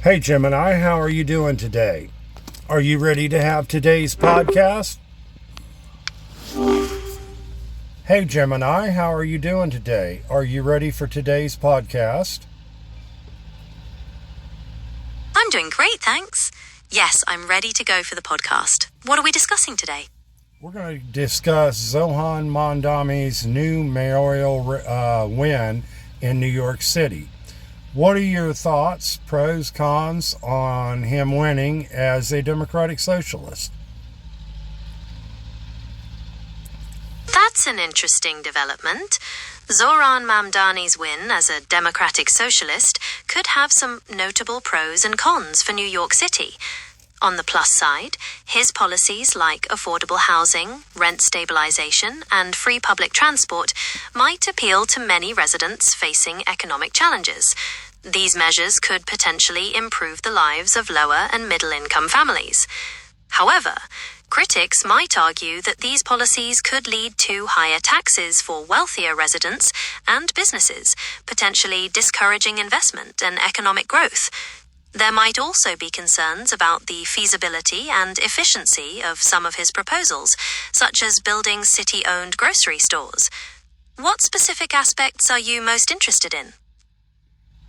Hey Gemini, how are you doing today? Are you ready to have today's podcast? Hey Gemini, how are you doing today? Are you ready for today's podcast? I'm doing great, thanks. Yes, I'm ready to go for the podcast. What are we discussing today? We're going to discuss Zohran Mamdani's new mayoral win in New York City. What are your thoughts, pros, cons, on him winning as a Democratic Socialist? That's an interesting development. Zohran Mamdani's win as a Democratic Socialist could have some notable pros and cons for New York City. On the plus side, his policies like affordable housing, rent stabilization, and free public transport might appeal to many residents facing economic challenges. These measures could potentially improve the lives of lower and middle-income families. However, critics might argue that these policies could lead to higher taxes for wealthier residents and businesses, potentially discouraging investment and economic growth. There might also be concerns about the feasibility and efficiency of some of his proposals, such as building city-owned grocery stores. What specific aspects are you most interested in?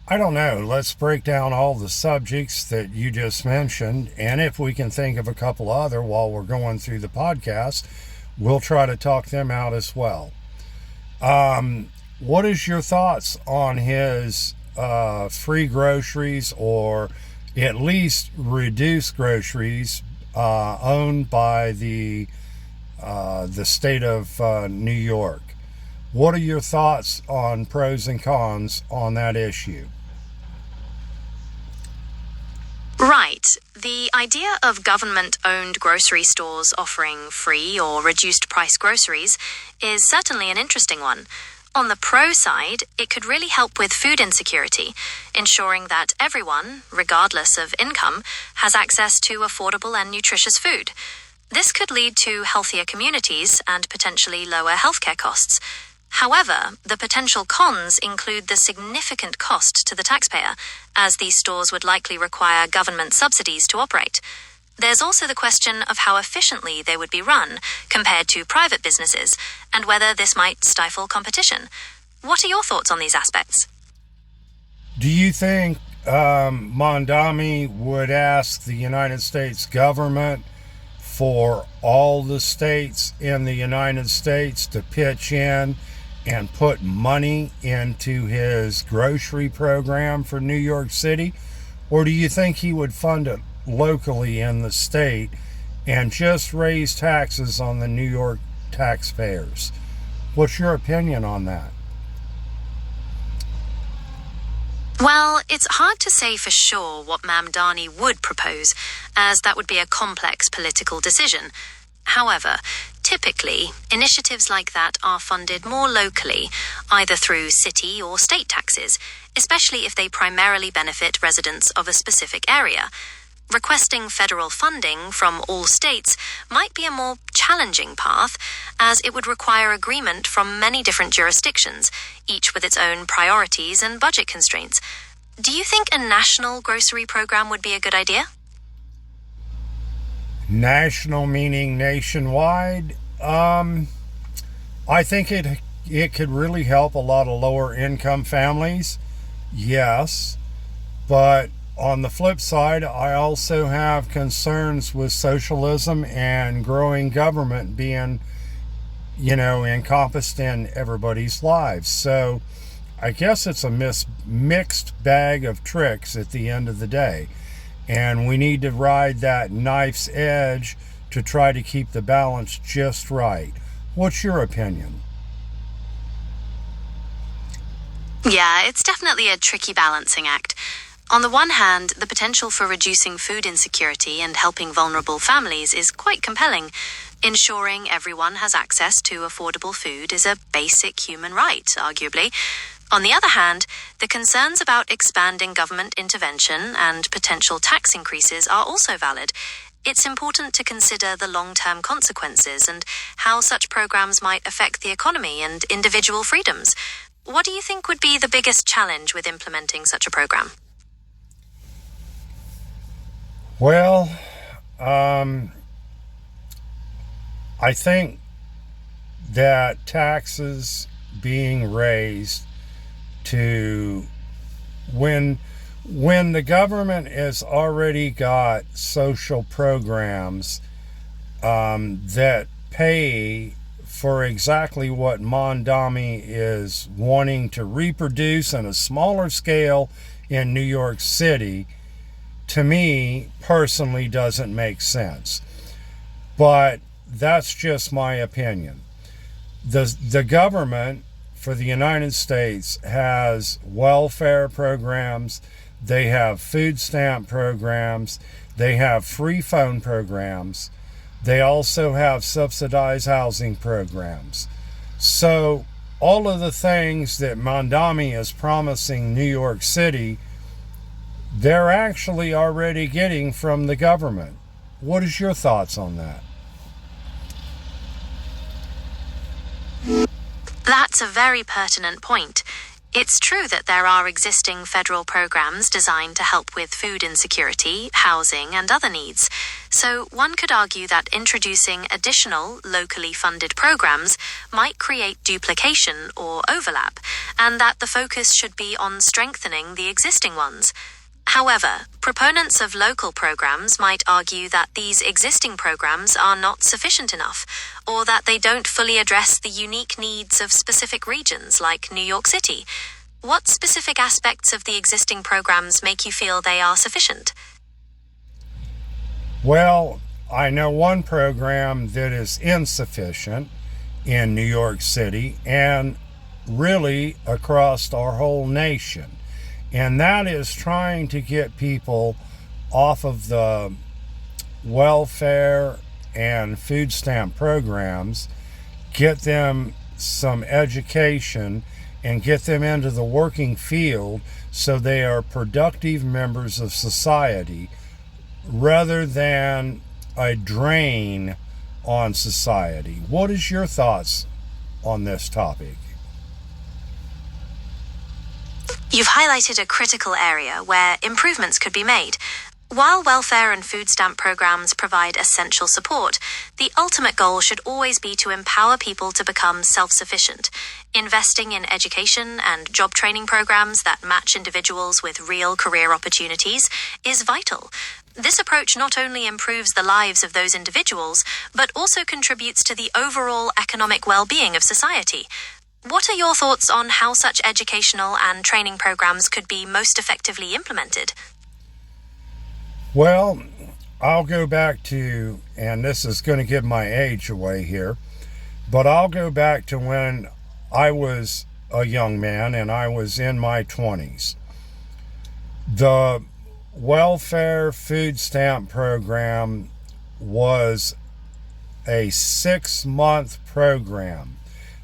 I don't know. Let's break down all the subjects that you just mentioned, and if we can think of a couple other while we're going through the podcast, we'll try to talk them out as well. What is your thoughts on his free groceries, or at least reduced groceries owned by the state of New York? What are your thoughts on pros and cons on that issue? Right. The idea of government-owned grocery stores offering free or reduced-price groceries is certainly an interesting one. On the pro side, it could really help with food insecurity, ensuring that everyone, regardless of income, has access to affordable and nutritious food. This could lead to healthier communities and potentially lower healthcare costs. However, the potential cons include the significant cost to the taxpayer, as these stores would likely require government subsidies to operate. There's also the question of how efficiently they would be run compared to private businesses, and whether this might stifle competition. What are your thoughts on these aspects? Do you think Mamdani would ask the United States government for all the states in the United States to pitch in and put money into his grocery program for New York City? Or do you think he would fund it locally in the state and just raise taxes on the New York taxpayers? What's your opinion on that? Well, it's hard to say for sure what Mamdani would propose, as that would be a complex political decision. However, typically, initiatives like that are funded more locally, either through city or state taxes, especially if they primarily benefit residents of a specific area. Requesting federal funding from all states might be a more challenging path, as it would require agreement from many different jurisdictions, each with its own priorities and budget constraints. Do you think a national grocery program would be a good idea? National meaning nationwide? I think it could really help a lot of lower income families. Yes, but on the flip side, I also have concerns with socialism and growing government being, encompassed in everybody's lives. So I guess it's a mixed bag of tricks at the end of the day. And we need to ride that knife's edge to try to keep the balance just right. What's your opinion? Yeah, it's definitely a tricky balancing act. On the one hand, the potential for reducing food insecurity and helping vulnerable families is quite compelling. Ensuring everyone has access to affordable food is a basic human right, arguably. On the other hand, the concerns about expanding government intervention and potential tax increases are also valid. It's important to consider the long-term consequences and how such programs might affect the economy and individual freedoms. What do you think would be the biggest challenge with implementing such a program? Well, um, I think that taxes being raised to when the government has already got social programs that pay for exactly what Mondami is wanting to reproduce on a smaller scale in New York City, to me personally doesn't make sense. But that's just my opinion. The government for the United States has welfare programs, they have food stamp programs, they have free phone programs, they also have subsidized housing programs. So all of the things that Mondami is promising New York City, they're actually already getting from the government. What is your thoughts on that? That's a very pertinent point. It's true that there are existing federal programs designed to help with food insecurity, housing, and other needs. So one could argue that introducing additional locally funded programs might create duplication or overlap, and that the focus should be on strengthening the existing ones. However, proponents of local programs might argue that these existing programs are not sufficient enough, or that they don't fully address the unique needs of specific regions like New York City. What specific aspects of the existing programs make you feel they are sufficient? Well, I know one program that is insufficient in New York City and really across our whole nation. And that is trying to get people off of the welfare and food stamp programs, get them some education, and get them into the working field so they are productive members of society rather than a drain on society. What is your thoughts on this topic? You've highlighted a critical area where improvements could be made. While welfare and food stamp programs provide essential support, the ultimate goal should always be to empower people to become self-sufficient. Investing in education and job training programs that match individuals with real career opportunities is vital. This approach not only improves the lives of those individuals, but also contributes to the overall economic well-being of society. What are your thoughts on how such educational and training programs could be most effectively implemented? Well, I'll go back to, and this is going to give my age away here, but I'll go back to when I was a young man and I was in my 20s. The welfare food stamp program was a 6-month program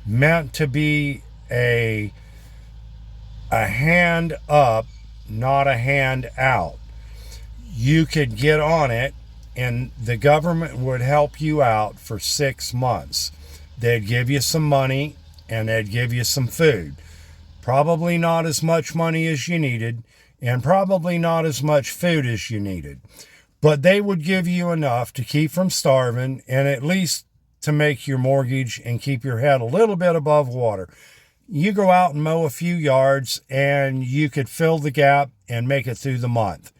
meant to be a hand up, not a hand out. You could get on it and the government would help you out for 6 months. They'd give you some money and they'd give you some food. Probably not as much money as you needed and probably not as much food as you needed. But they would give you enough to keep from starving and at least to make your mortgage and keep your head a little bit above water. You go out and mow a few yards and you could fill the gap and make it through the month.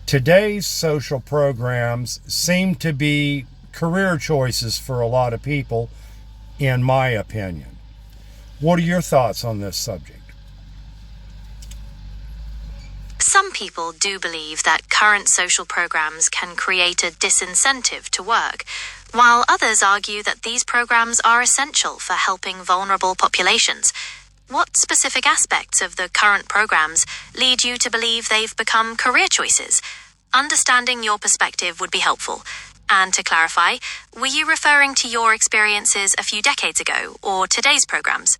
Today's social programs seem to be career choices for a lot of people, in my opinion. What are your thoughts on this subject? Some people do believe that current social programs can create a disincentive to work, while others argue that these programs are essential for helping vulnerable populations. What specific aspects of the current programs lead you to believe they've become career choices? Understanding your perspective would be helpful. And to clarify, were you referring to your experiences a few decades ago or today's programs?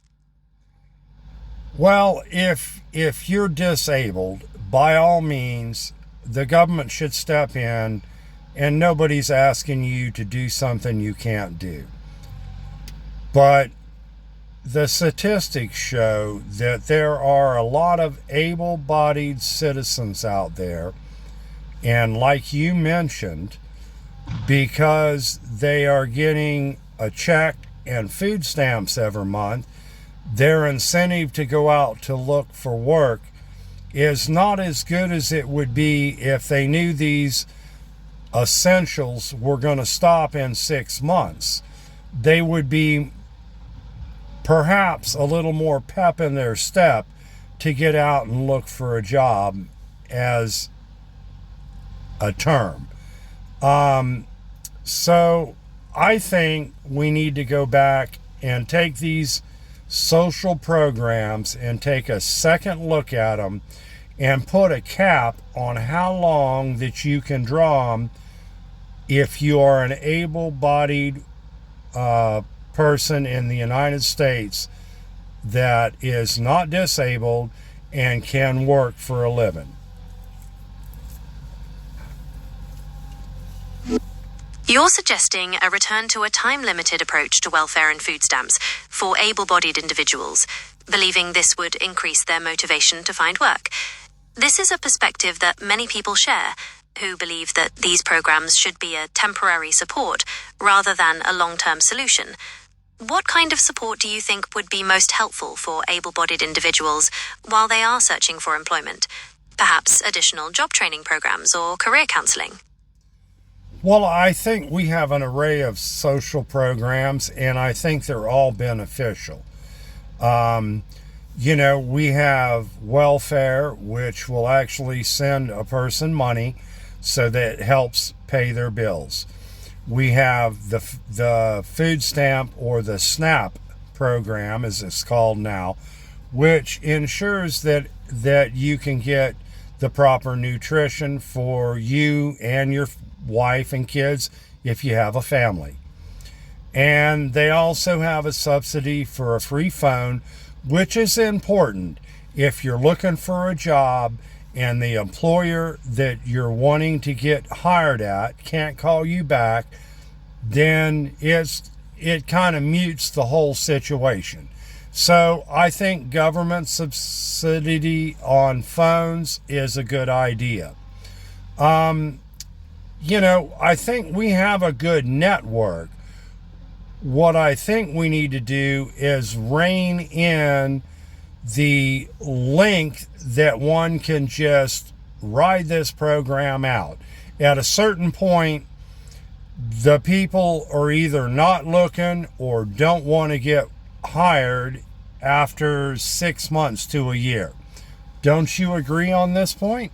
Well, if you're disabled, by all means, the government should step in and nobody's asking you to do something you can't do. But the statistics show that there are a lot of able-bodied citizens out there And like you mentioned, because they are getting a check and food stamps every month, their incentive to go out to look for work is not as good as it would be if they knew these essentials were going to stop in 6 months. They would be perhaps a little more pep in their step to get out and look for a job as a term. So I think we need to go back and take these social programs and take a second look at them and put a cap on how long that you can draw them if you are an able-bodied person in the United States that is not disabled and can work for a living. You're suggesting a return to a time-limited approach to welfare and food stamps for able-bodied individuals, believing this would increase their motivation to find work. This is a perspective that many people share, who believe that these programs should be a temporary support rather than a long-term solution. What kind of support do you think would be most helpful for able-bodied individuals while they are searching for employment? Perhaps additional job training programs or career counseling? Well, I think we have an array of social programs, and I think they're all beneficial. We have welfare, which will actually send a person money so that it helps pay their bills. We have the food stamp, or the SNAP program, as it's called now, which ensures that you can get the proper nutrition for you and your wife and kids if you have a family. And they also have a subsidy for a free phone, which is important if you're looking for a job and the employer that you're wanting to get hired at can't call you back, then it kind of mutes the whole situation. So I think government subsidy on phones is a good idea. I think we have a good network. What I think we need to do is rein in the length that one can just ride this program out. At a certain point, the people are either not looking or don't want to get hired after 6 months to a year. Don't you agree on this point?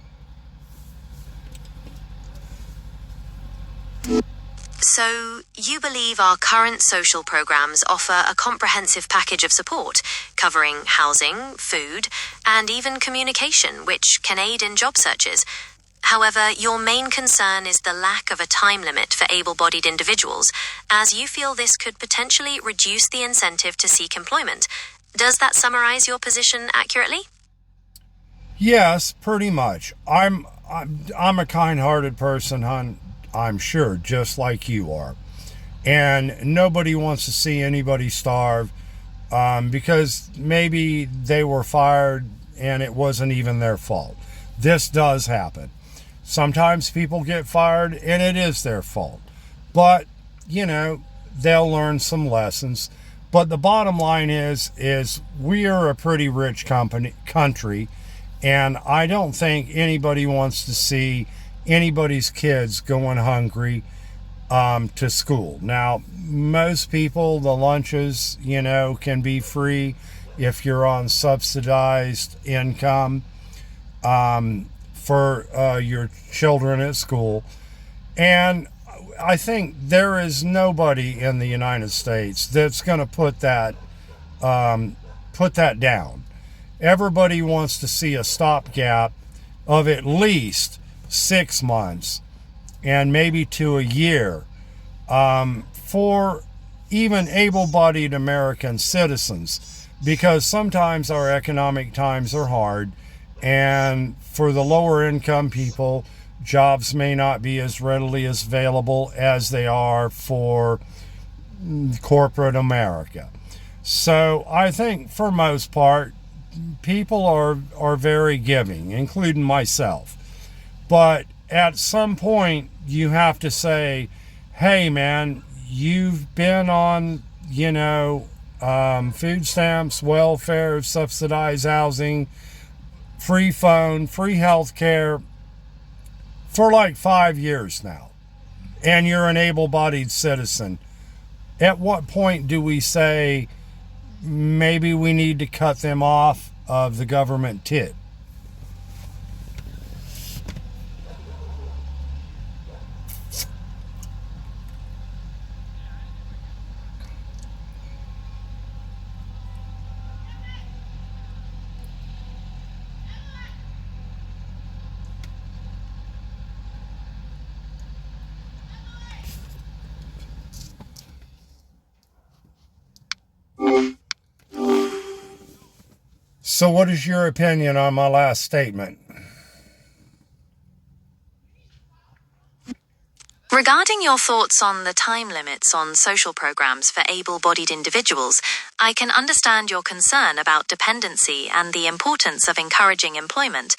So, you believe our current social programs offer a comprehensive package of support, covering housing, food, and even communication, which can aid in job searches. However, your main concern is the lack of a time limit for able-bodied individuals, as you feel this could potentially reduce the incentive to seek employment. Does that summarize your position accurately? Yes, pretty much. I'm a kind-hearted person, hon. I'm sure, just like you are. And nobody wants to see anybody starve because maybe they were fired and it wasn't even their fault. This does happen. Sometimes people get fired and it is their fault. But, they'll learn some lessons. But the bottom line is we are a pretty rich country, and I don't think anybody wants to see anybody's kids going hungry to school. Now, most people, the lunches, can be free if you're on subsidized income for your children at school. And I think there is nobody in the United States that's going to put that down. Everybody wants to see a stopgap of at least 6 months and maybe to a year for even able-bodied American citizens, because sometimes our economic times are hard, and for the lower income people, jobs may not be as readily as available as they are for corporate America. So I think for most part, people are very giving, including myself. But at some point you have to say, hey man, you've been on, food stamps, welfare, subsidized housing, free phone, free health care for like 5 years now, and you're an able-bodied citizen. At what point do we say maybe we need to cut them off of the government tit? So what is your opinion on my last statement? Regarding your thoughts on the time limits on social programs for able-bodied individuals, I can understand your concern about dependency and the importance of encouraging employment.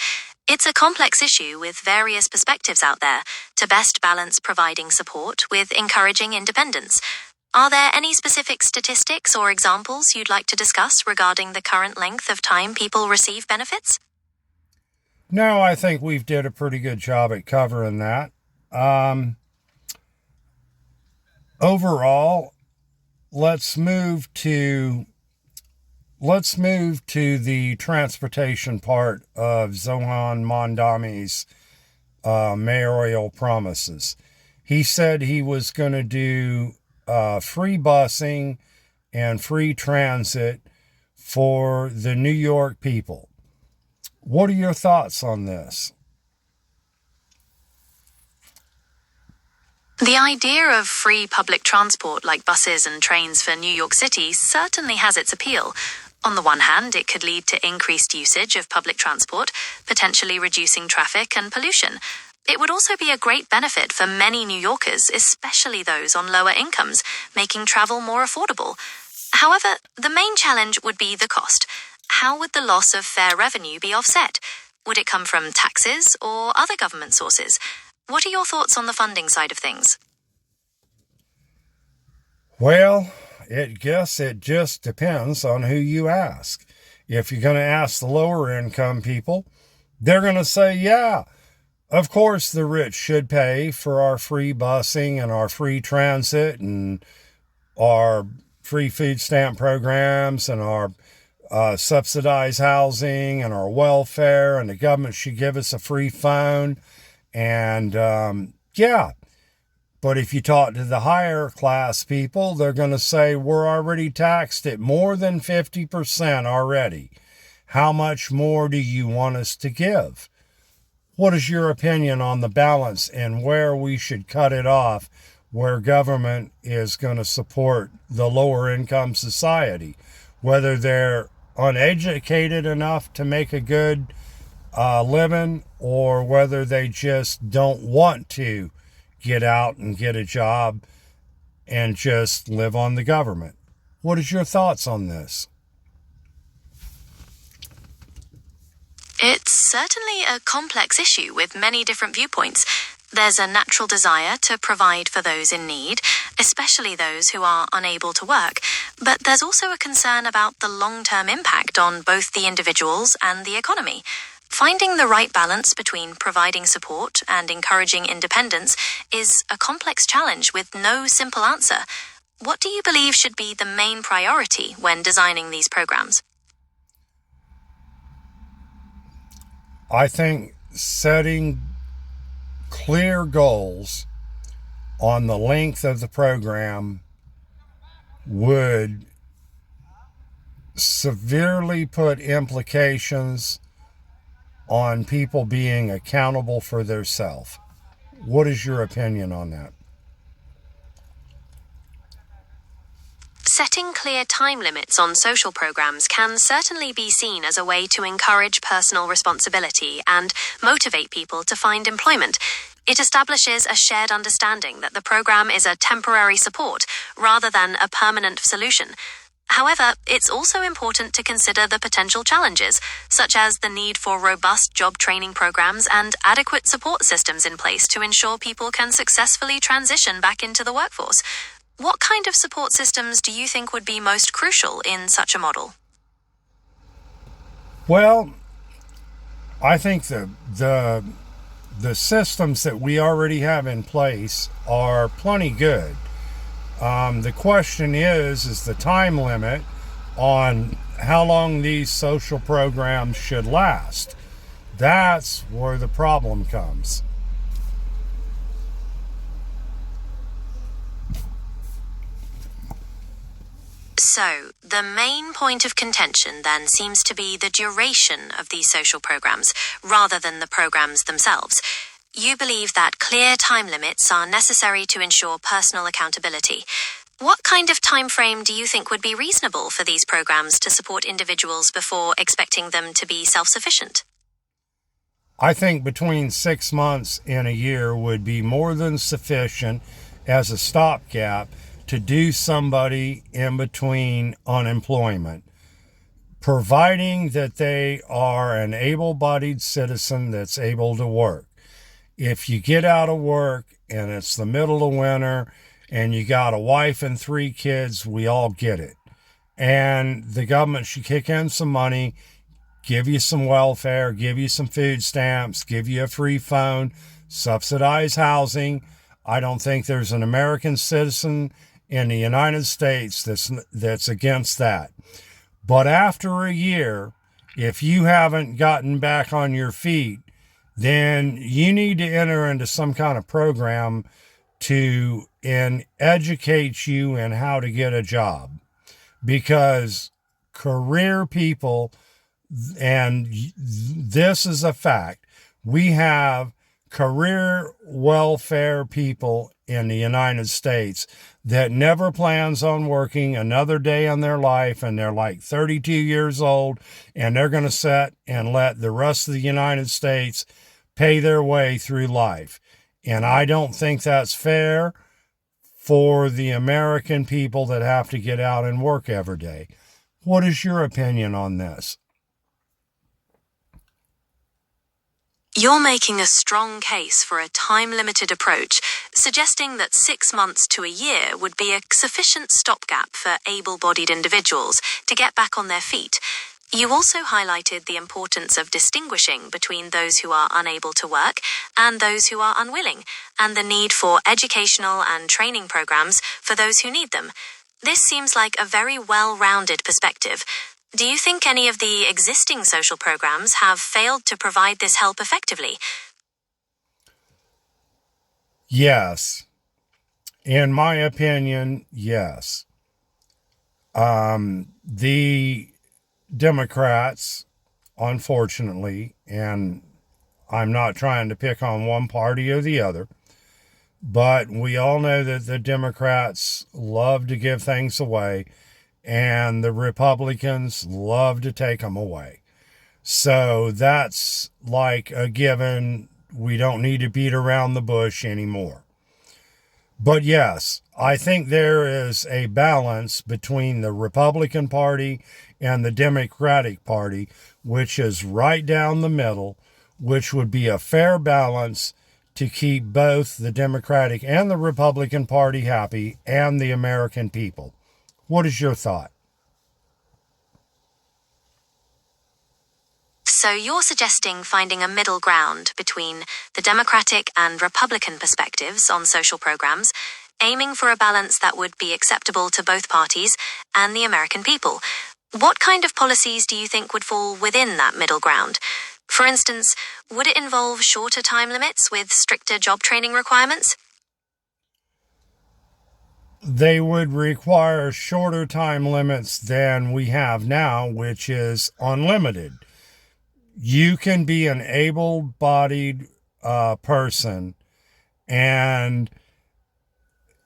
It's a complex issue with various perspectives out there to best balance providing support with encouraging independence. Are there any specific statistics or examples you'd like to discuss regarding the current length of time people receive benefits? No, I think we've did a pretty good job at covering that. Overall, let's move to the transportation part of Zoran Mondami's mayoral promises. He said he was going to do free busing and free transit for the New York people. What are your thoughts on this? The idea of free public transport like buses and trains for New York City certainly has its appeal. On the one hand, it could lead to increased usage of public transport, potentially reducing traffic and pollution. It would also be a great benefit for many New Yorkers, especially those on lower incomes, making travel more affordable. However, the main challenge would be the cost. How would the loss of fare revenue be offset? Would it come from taxes or other government sources? What are your thoughts on the funding side of things? Well, I guess it just depends on who you ask. If you're going to ask the lower income people, they're going to say, yeah, of course the rich should pay for our free busing and our free transit and our free food stamp programs and our subsidized housing and our welfare, and the government should give us a free phone. And yeah, but if you talk to the higher class people, they're going to say, we're already taxed at more than 50% already. How much more do you want us to give? What is your opinion on the balance and where we should cut it off, where government is going to support the lower income society, whether they're uneducated enough to make a good living, or whether they just don't want to get out and get a job and just live on the government? What is your thoughts on this? It's certainly a complex issue with many different viewpoints. There's a natural desire to provide for those in need, especially those who are unable to work. But there's also a concern about the long-term impact on both the individuals and the economy. Finding the right balance between providing support and encouraging independence is a complex challenge with no simple answer. What do you believe should be the main priority when designing these programs? I think setting clear goals on the length of the program would severely put implications on people being accountable for theirself. What is your opinion on that? Setting clear time limits on social programs can certainly be seen as a way to encourage personal responsibility and motivate people to find employment. It establishes a shared understanding that the program is a temporary support rather than a permanent solution. However, it's also important to consider the potential challenges, such as the need for robust job training programs and adequate support systems in place to ensure people can successfully transition back into the workforce. What kind of support systems do you think would be most crucial in such a model? Well, I think the systems that we already have in place are plenty good. The question is the time limit on how long these social programs should last. That's where the problem comes. So, the main point of contention then seems to be the duration of these social programs, rather than the programs themselves. You believe that clear time limits are necessary to ensure personal accountability. What kind of time frame do you think would be reasonable for these programs to support individuals before expecting them to be self-sufficient? I think between 6 months and a year would be more than sufficient as a stopgap to do somebody in between unemployment, providing that they are an able-bodied citizen that's able to work. If you get out of work and it's the middle of winter and you got a wife and 3 kids, we all get it. And the government should kick in some money, give you some welfare, give you some food stamps, give you a free phone, subsidize housing. I don't think there's an American citizen in the United States that's against that. But after a year, if you haven't gotten back on your feet, then you need to enter into some kind of program to educate you in how to get a job. Because career people, and this is a fact, we have career welfare people in the United States that never plans on working another day in their life, and they're like 32 years old, and they're going to sit and let the rest of the United States pay their way through life. And I don't think that's fair for the American people that have to get out and work every day. What is your opinion on this? You're making a strong case for a time-limited approach, suggesting that 6 months to a year would be a sufficient stopgap for able-bodied individuals to get back on their feet. You also highlighted the importance of distinguishing between those who are unable to work and those who are unwilling, and the need for educational and training programs for those who need them. This seems like a very well-rounded perspective. Do you think any of the existing social programs have failed to provide this help effectively? Yes. In my opinion, yes. The Democrats, unfortunately, and I'm not trying to pick on one party or the other, but we all know that the Democrats love to give things away, and the Republicans love to take them away. So that's like a given. We don't need to beat around the bush anymore. But yes, I think there is a balance between the Republican Party and the Democratic Party, which is right down the middle, which would be a fair balance to keep both the Democratic and the Republican Party happy and the American people. What is your thought? So you're suggesting finding a middle ground between the Democratic and Republican perspectives on social programs, aiming for a balance that would be acceptable to both parties and the American people. What kind of policies do you think would fall within that middle ground? For instance, would it involve shorter time limits with stricter job training requirements? They would require shorter time limits than we have now, which is unlimited. You can be an able-bodied person, and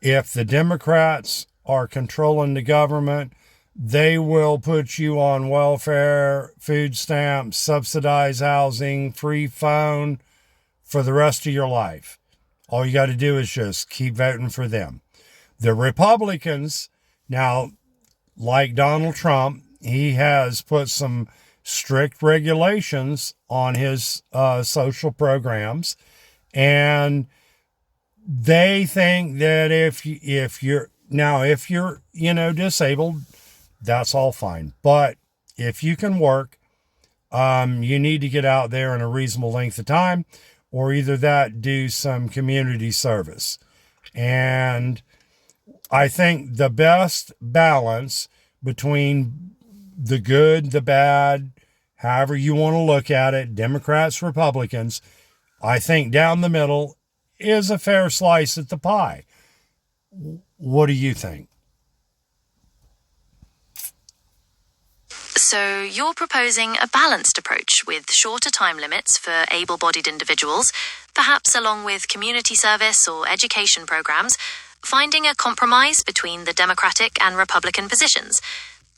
if the Democrats are controlling the government, they will put you on welfare, food stamps, subsidized housing, free phone for the rest of your life. All you got to do is just keep voting for them. The Republicans, now like Donald Trump, he has put some strict regulations on his social programs, and they think that if you're disabled, that's all fine. But if you can work, you need to get out there in a reasonable length of time, or either that, do some community service. And I think the best balance between the good, the bad, however you want to look at it, Democrats, Republicans, I think down the middle is a fair slice at the pie. What do you think? So you're proposing a balanced approach with shorter time limits for able-bodied individuals, perhaps along with community service or education programs, finding a compromise between the Democratic and Republican positions.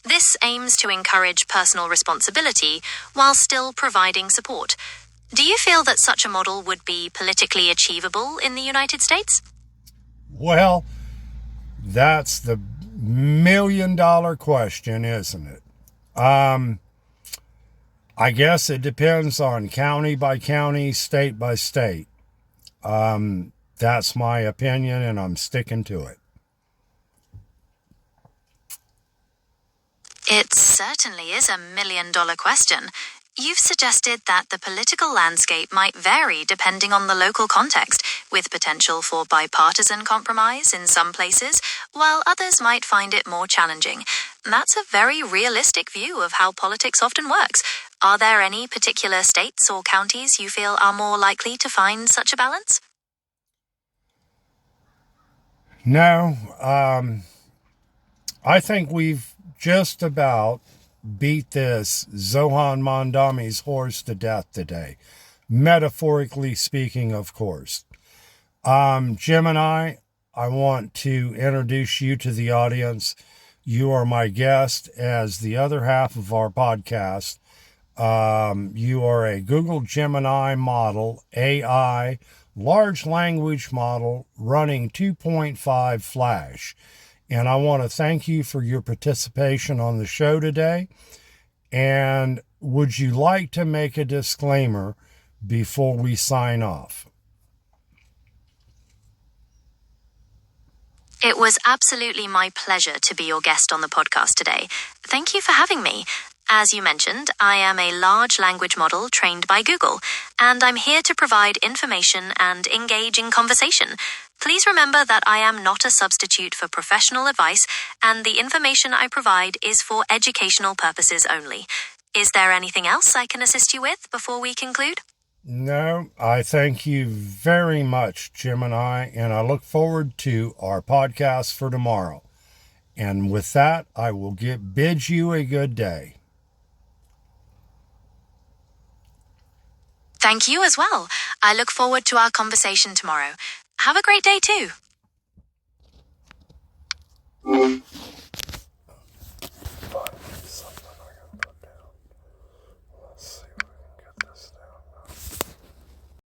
This aims to encourage personal responsibility while still providing support. Do you feel that such a model would be politically achievable in the United States? Well, that's the million-dollar question, isn't it? I guess it depends on county by county, state by state. That's my opinion, and I'm sticking to it. It certainly is a million-dollar question. You've suggested that the political landscape might vary depending on the local context, with potential for bipartisan compromise in some places, while others might find it more challenging. That's a very realistic view of how politics often works. Are there any particular states or counties you feel are more likely to find such a balance? No, I think we've just about beat this Zohan Mondami's horse to death today. Metaphorically speaking, of course. Gemini, I want to introduce you to the audience. You are my guest as the other half of our podcast. You are a Google Gemini model, AI, large language model running 2.5 Flash. And I want to thank you for your participation on the show today. And would you like to make a disclaimer before we sign off? It was absolutely my pleasure to be your guest on the podcast today. Thank you for having me. As you mentioned, I am a large language model trained by Google, and I'm here to provide information and engage in conversation. Please remember that I am not a substitute for professional advice, and the information I provide is for educational purposes only. Is there anything else I can assist you with before we conclude? No, I thank you very much, Gemini, and I look forward to our podcast for tomorrow. And with that, I will bid you a good day. Thank you as well. I look forward to our conversation tomorrow. Have a great day too.